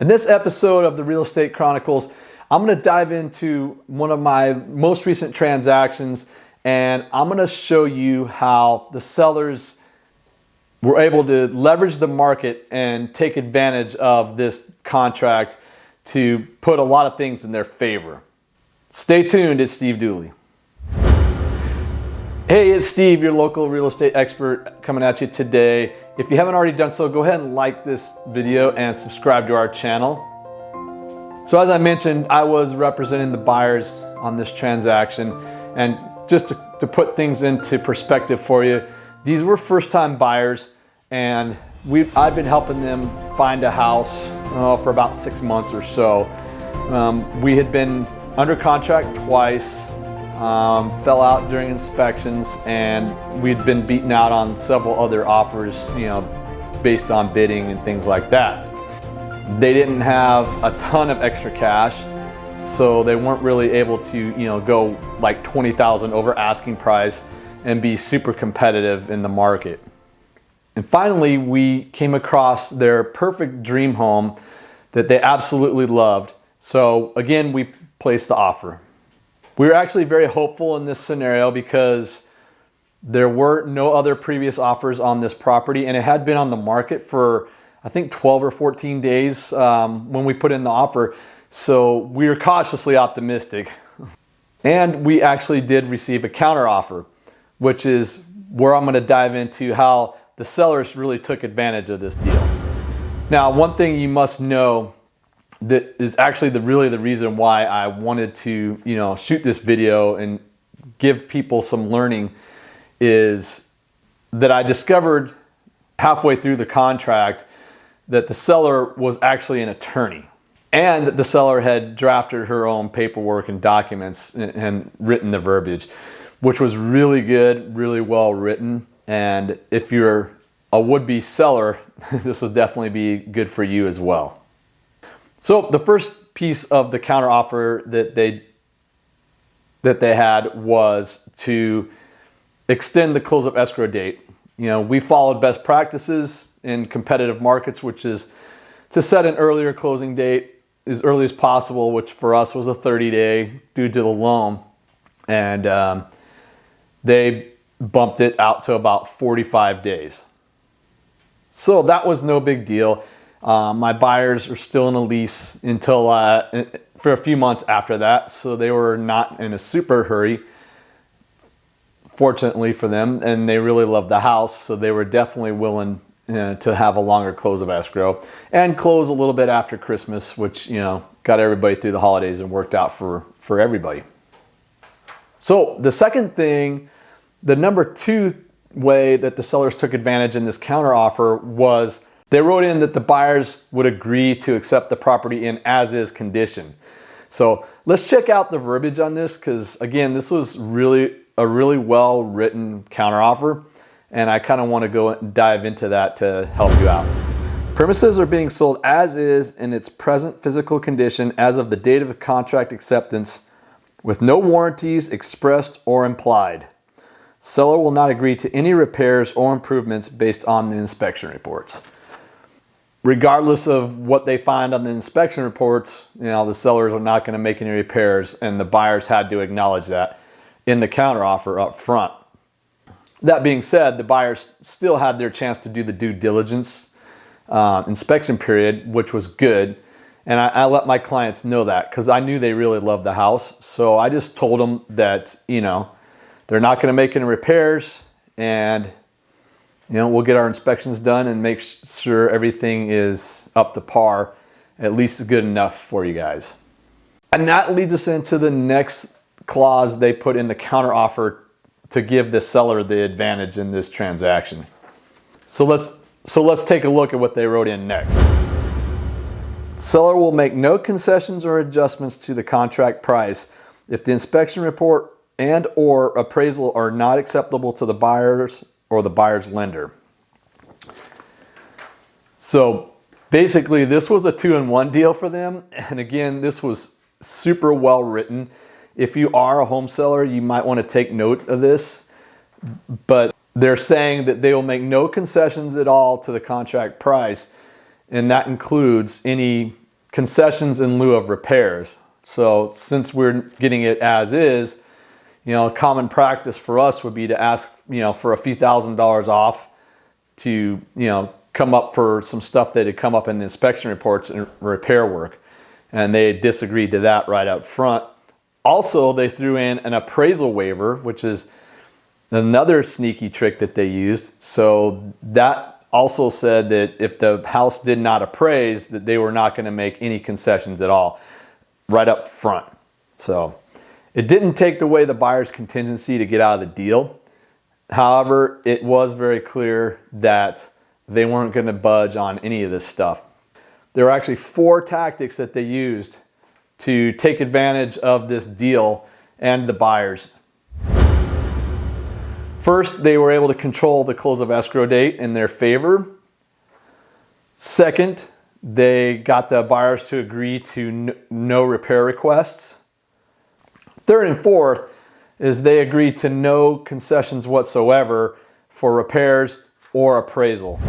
In this episode of the Real Estate Chronicles, I'm going to dive into one of my most recent transactions, and I'm going to show you how the sellers were able to leverage the market and take advantage of this contract to put a lot of things in their favor. Stay tuned, it's Steve Dooley. Hey, it's Steve, your local real estate expert, coming at you today. If you haven't already done so, go ahead and like this video and subscribe to our channel. So as I mentioned, I was representing the buyers on this transaction, and just to put things into perspective for you, these were first-time buyers, and I've been helping them find a house for about 6 months or so. We had been under contract twice, fell out during inspections, and we'd been beaten out on several other offers, based on bidding and things like that. They didn't have a ton of extra cash, so they weren't really able to, go like $20,000 over asking price and be super competitive in the market. And finally, we came across their perfect dream home that they absolutely loved. So again, we placed the offer. We were actually very hopeful in this scenario because there were no other previous offers on this property, and it had been on the market for, I think, 12 or 14 days when we put in the offer. So we were cautiously optimistic. And we actually did receive a counter offer, which is where I'm going to dive into how the sellers really took advantage of this deal. Now, one thing you must know that is actually really the reason why I wanted to, shoot this video and give people some learning is that I discovered halfway through the contract that the seller was actually an attorney, and that the seller had drafted her own paperwork and documents and written the verbiage, which was really good, really well written. And if you're a would-be seller, this will definitely be good for you as well. So the first piece of the counteroffer that they had was to extend the close-up escrow date. We followed best practices in competitive markets, which is to set an earlier closing date as early as possible, which for us was a 30-day due to the loan. And they bumped it out to about 45 days. So that was no big deal. My buyers are still in a lease until for a few months after that, so they were not in a super hurry, fortunately for them, and they really loved the house, so they were definitely willing to have a longer close of escrow and close a little bit after Christmas, which got everybody through the holidays and worked out for everybody. So the second thing, the number two way that the sellers took advantage in this counteroffer was they wrote in that the buyers would agree to accept the property in as-is condition. So let's check out the verbiage on this, because again, this was really a really well-written counteroffer, and I kind of want to go and dive into that to help you out. Premises are being sold as is in its present physical condition as of the date of the contract acceptance, with no warranties expressed or implied. Seller will not agree to any repairs or improvements based on the inspection reports. Regardless of what they find on the inspection reports, the sellers are not going to make any repairs, and the buyers had to acknowledge that in the counteroffer up front. That being said, the buyers still had their chance to do the due diligence inspection period, which was good. And I let my clients know that because I knew they really loved the house. So I just told them that, they're not going to make any repairs, and we'll get our inspections done and make sure everything is up to par, at least good enough for you guys. And that leads us into the next clause they put in the counteroffer to give the seller the advantage in this transaction. So let's take a look at what they wrote in next. Seller will make no concessions or adjustments to the contract price if the inspection report and/or appraisal are not acceptable to the buyers or the buyer's lender. So basically, this was a 2-in-1 deal for them. And again, this was super well written. If you are a home seller, you might want to take note of this. But they're saying that they will make no concessions at all to the contract price, and that includes any concessions in lieu of repairs. So since we're getting it as is, you know, common practice for us would be to ask, you know, for a few $1,000s off to, you know, come up for some stuff that had come up in the inspection reports and repair work. And they disagreed to that right out front. Also, they threw in an appraisal waiver, which is another sneaky trick that they used. So that also said that if the house did not appraise, that they were not going to make any concessions at all right up front. So it didn't take away the buyer's contingency to get out of the deal. However, it was very clear that they weren't going to budge on any of this stuff. There were actually 4 tactics that they used to take advantage of this deal and the buyers. First, they were able to control the close of escrow date in their favor. Second, they got the buyers to agree to no repair requests. Third and fourth is they agreed to no concessions whatsoever for repairs or appraisal.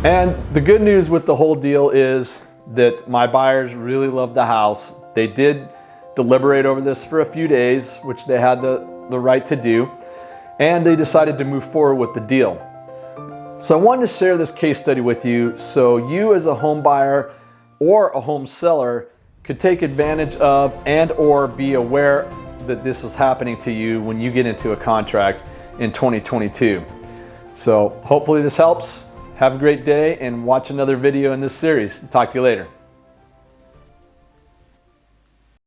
And the good news with the whole deal is that my buyers really loved the house. They did deliberate over this for a few days, which they had the right to do, and they decided to move forward with the deal. So I wanted to share this case study with you so you as a home buyer or a home seller could take advantage of and or be aware that this was happening to you when you get into a contract in 2022. So hopefully this helps. Have a great day and watch another video in this series. Talk to you later.